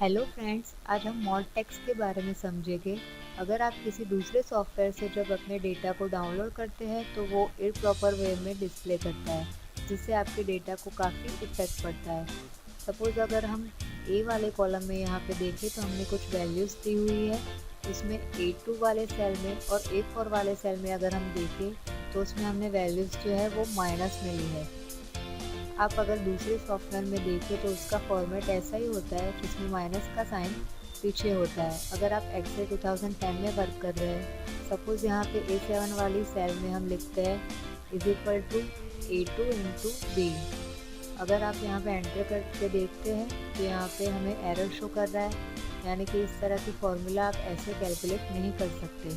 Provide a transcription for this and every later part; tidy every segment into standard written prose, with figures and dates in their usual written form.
Hello friends, आज हम mod text के बारे में समझेंगे। अगर आप किसी दूसरे सॉफ्टवेयर से जब अपने डेटा को डाउनलोड करते हैं तो वो इम्प्रॉपर वे में डिस्प्ले करता है, जिससे आपके डेटा को काफ़ी इफेक्ट पड़ता है। सपोज़ अगर हम ए वाले कॉलम में यहाँ पे देखें तो हमने कुछ वैल्यूज़ दी हुई है। उसमें A2 वाले सेल में और A4 वाले सेल में अगर हम देखें तो उसमें हमने वैल्यूज़ जो है वो माइनस में ली है। आप अगर दूसरे सॉफ्टवेयर में देखें तो उसका फॉर्मेट ऐसा ही होता है जिसमें माइनस का साइन पीछे होता है। अगर आप एक्सेल 2010 में वर्क कर रहे हैं, सपोज़ यहाँ पे A7 वाली सेल में हम लिखते हैं is equal to A2 into B. अगर आप यहाँ पे एंटर करके देखते हैं तो यहाँ पे हमें एरर शो कर रहा है, यानी कि इस तरह की फॉर्मूला आप ऐसे कैलकुलेट नहीं कर सकते।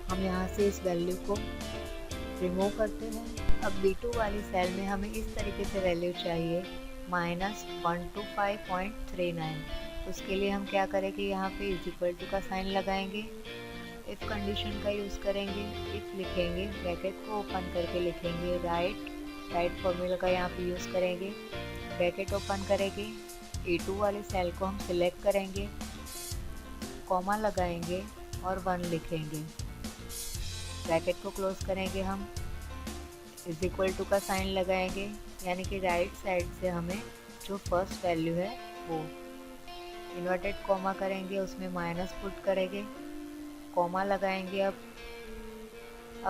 हम यहाँ से इस वैल्यू को रिमूव करते हैं। अब B2 वाली सेल में हमें इस तरीके से वैल्यू चाहिए -125.39। उसके लिए हम क्या करेंगे, यहाँ पे इज इक्वल टू का साइन लगाएंगे, इफ़ कंडीशन का यूज़ करेंगे, इफ़ लिखेंगे, ब्रैकेट को ओपन करके लिखेंगे राइट फॉर्मूला का यहाँ पे यूज़ करेंगे, ब्रैकेट ओपन करेंगे, A2 वाले सेल को हम सिलेक्ट करेंगे, कॉमा लगाएंगे और 1 लिखेंगे, ब्रैकेट को क्लोज करेंगे, हम इज इक्वल टू का साइन लगाएंगे, यानी कि राइट साइड से हमें जो फर्स्ट वैल्यू है वो इन्वर्टेड कॉमा करेंगे, उसमें माइनस पुट करेंगे, कॉमा लगाएंगे। अब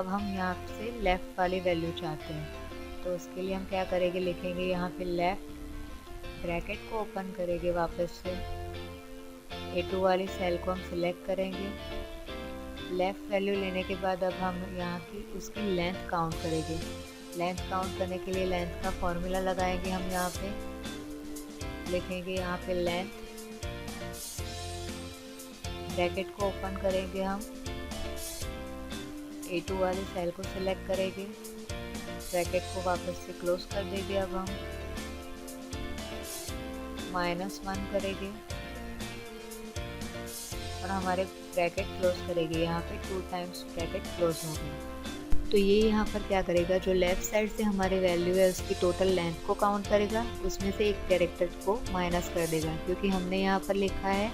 हम यहाँ से लेफ़्ट वाली वैल्यू चाहते हैं, तो उसके लिए हम क्या करेंगे, लिखेंगे यहाँ पे लेफ़्ट, ब्रैकेट को ओपन करेंगे, वापस से A2 वाली सेल को हम सिलेक्ट करेंगे, लेफ़्ट वैल्यू लेने के बाद अब हम यहाँ की उसकी लेंथ काउंट करेंगे। लेंथ काउंट करने के लिए लेंथ का फॉर्मूला लगाएंगे, हम यहाँ पे लिखेंगे यहाँ पे लेंथ, ब्रैकेट को ओपन करेंगे, हम A2 वाली सेल को सिलेक्ट करेंगे, ब्रैकेट को वापस से क्लोज कर देंगे। अब हम -1 करेंगे और हमारे ब्रैकेट क्लोज करेंगे, यहाँ पे 2 टाइम्स ब्रैकेट क्लोज हो गया। तो ये यहाँ पर क्या करेगा, जो लेफ़्ट साइड से हमारी वैल्यू है उसकी टोटल लेंथ को काउंट करेगा, उसमें से एक कैरेक्टर को माइनस कर देगा, क्योंकि हमने यहाँ पर लिखा है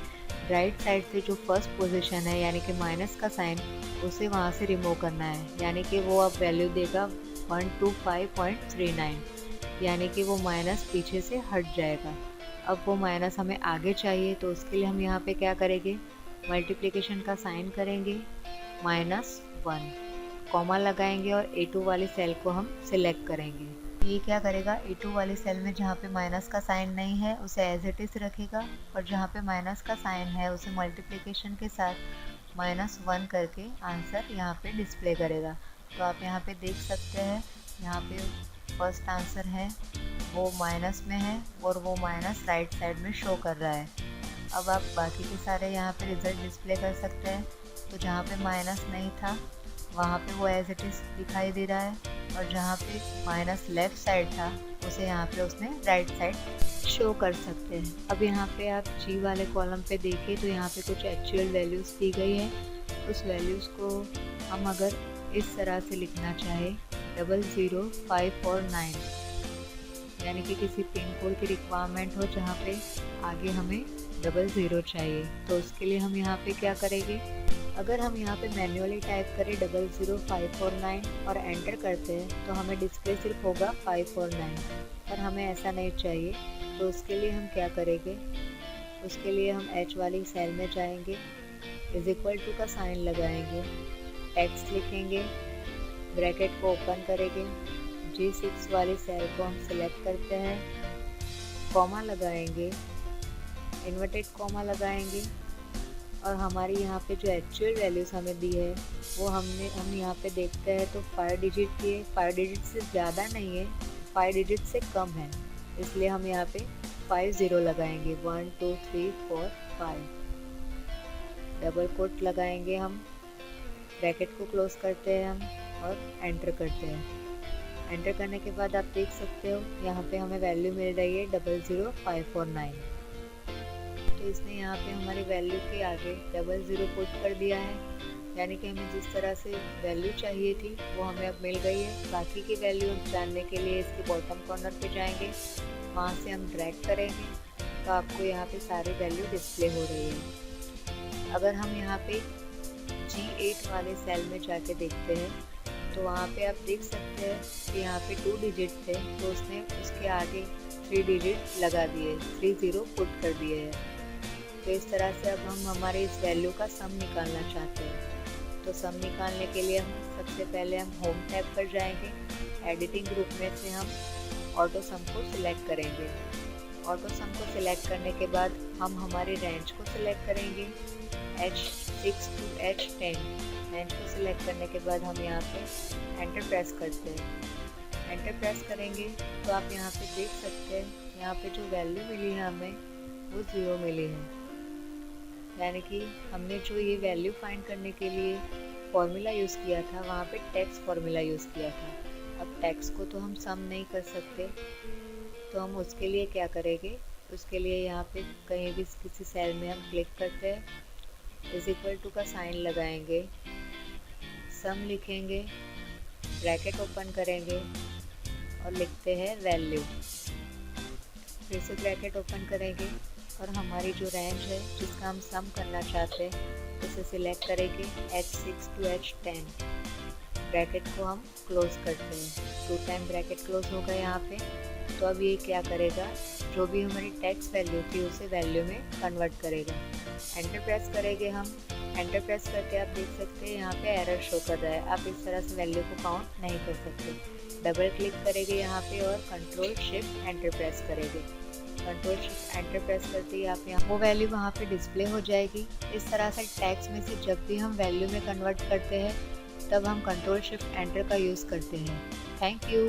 राइट साइड से जो फर्स्ट पोजीशन है यानी कि माइनस का साइन, उसे वहाँ से रिमूव करना है, यानी कि वो अब वैल्यू देगा 125.39, यानी कि वो माइनस पीछे से हट जाएगा। अब वो माइनस हमें आगे चाहिए, तो उसके लिए हम यहाँ पे क्या करेंगे, मल्टीप्लिकेशन का साइन करेंगे, -1, कॉमा लगाएंगे और A2 वाली सेल को हम सिलेक्ट करेंगे। ये क्या करेगा, A2 वाली सेल में जहाँ पे माइनस का साइन नहीं है उसे एज इट इज़ रखेगा, और जहाँ पे माइनस का साइन है उसे मल्टीप्लिकेशन के साथ -1 करके आंसर यहाँ पे डिस्प्ले करेगा। तो आप यहाँ पे देख सकते हैं, यहाँ पे फर्स्ट आंसर है वो माइनस में है और वो माइनस राइट साइड में शो कर रहा है। अब आप बाकी के सारे यहाँ पे रिज़ल्ट डिस्प्ले कर सकते हैं। तो जहाँ पे माइनस नहीं था वहाँ पे वो एज इट इज़ दिखाई दे रहा है, और जहाँ पे माइनस लेफ़्ट साइड था उसे यहाँ पे उसने राइट साइड शो कर सकते हैं। अब यहाँ पे आप जी वाले कॉलम पे देखें तो यहाँ पे कुछ एक्चुअल वैल्यूज़ दी गई है। उस वैल्यूज़ को हम अगर इस तरह से लिखना चाहे 00549, यानी कि किसी पिन कोड की रिक्वायरमेंट हो जहाँ पे आगे हमें 00 चाहिए, तो उसके लिए हम यहाँ पे क्या करेंगे, अगर हम यहाँ पे मैन्युअली टाइप करें 00549 और एंटर करते हैं तो हमें डिस्प्ले सिर्फ होगा 549, पर हमें ऐसा नहीं चाहिए। तो उसके लिए हम क्या करेंगे, उसके लिए हम H वाली सेल में जाएंगे, इज इक्वल टू का साइन लगाएंगे, टेक्स्ट लिखेंगे, ब्रैकेट को ओपन करेंगे, G6 वाली सेल को हम सिलेक्ट करते हैं, कॉमा लगाएंगे, इन्वर्टेड कॉमा लगाएंगे, और हमारी यहाँ पे जो एक्चुअल वैल्यूज़ हमें दी है वो हम यहाँ पे देखते हैं तो 5 डिजिट की है, 5 डिजिट से ज़्यादा नहीं है, 5 डिजिट से कम है, इसलिए हम यहाँ पे 50 लगाएंगे, 1 2 3 4 5, डबल कोट लगाएंगे, हम ब्रैकेट को क्लोज करते हैं हम और एंटर करते हैं। एंटर करने के बाद आप देख सकते हो यहाँ पे हमें वैल्यू मिल रही है 00549। तो इसने यहाँ पे हमारी वैल्यू के आगे 00 पुट कर दिया है, यानी कि हमें जिस तरह से वैल्यू चाहिए थी वो हमें अब मिल गई है। बाकी की वैल्यू जानने के लिए इसके बॉटम कॉर्नर पे जाएंगे, वहाँ से हम ड्रैग करेंगे, तो आपको यहाँ पे सारी वैल्यू डिस्प्ले हो रही है। अगर हम यहाँ पे G8 वाले सेल में जाके देखते हैं तो वहाँ पे आप देख सकते हैं कि यहाँ पे 2 डिजिट थे तो उसने उसके आगे 3 डिजिट लगा दिए, 3 0 पुट कर दिए हैं। तो इस तरह से अब हम हमारे इस वैल्यू का सम निकालना चाहते हैं। तो सम निकालने के लिए हम सबसे पहले हम होम टैब पर जाएंगे। एडिटिंग ग्रुप में से हम ऑटो सम को सिलेक्ट करेंगे। ऑटो सम को सिलेक्ट करने के बाद हम हमारे रेंज को सिलेक्ट करेंगे, H6 to H10। रेंज को सिलेक्ट करने के बाद हम यहाँ पे एंटर प्रेस करते हैं। एंटर प्रेस करेंगे तो आप यहाँ पे देख सकते हैं यहाँ पे जो वैल्यू मिली है हमें वो 0 मिली है, यानी कि हमने जो ये वैल्यू फाइंड करने के लिए फॉर्मूला यूज़ किया था वहाँ पे टैक्स फॉर्मूला यूज़ किया था। अब टैक्स को तो हम सम नहीं कर सकते, तो हम उसके लिए क्या करेंगे, उसके लिए यहाँ पे कहीं भी किसी सेल में हम क्लिक करते हैं, इज इक्वल टू का साइन लगाएंगे, सम लिखेंगे, ब्रैकेट ओपन करेंगे और लिखते हैं वैल्यू। फिर से ब्रैकेट ओपन करेंगे और हमारी जो रेंज है जिसका हम सम करना चाहते हैं उसे सिलेक्ट करेंगे, H6 to H10। ब्रैकेट को हम क्लोज करते हैं, 2 टाइम ब्रैकेट क्लोज होगा यहाँ पे। तो अब ये क्या करेगा, जो भी हमारी टैक्स वैल्यू थी उसे वैल्यू में कन्वर्ट करेगा। एंटर प्रेस करेंगे हम। एंटर प्रेस करके आप देख सकते हैं यहाँ पे एरर शो कर रहा है। आप इस तरह से वैल्यू को काउंट नहीं कर सकते। डबल क्लिक करेंगे यहाँ पे और कंट्रोल शिफ्ट एंटर प्रेस करेंगे। कंट्रोल शिफ्ट एंटर प्रेस करते ही आप यहाँ वो वैल्यू वहाँ पे डिस्प्ले हो जाएगी। इस तरह से टैक्स में से जब भी हम वैल्यू में कन्वर्ट करते हैं तब हम कंट्रोल शिफ्ट एंटर का यूज़ करते हैं। Thank you.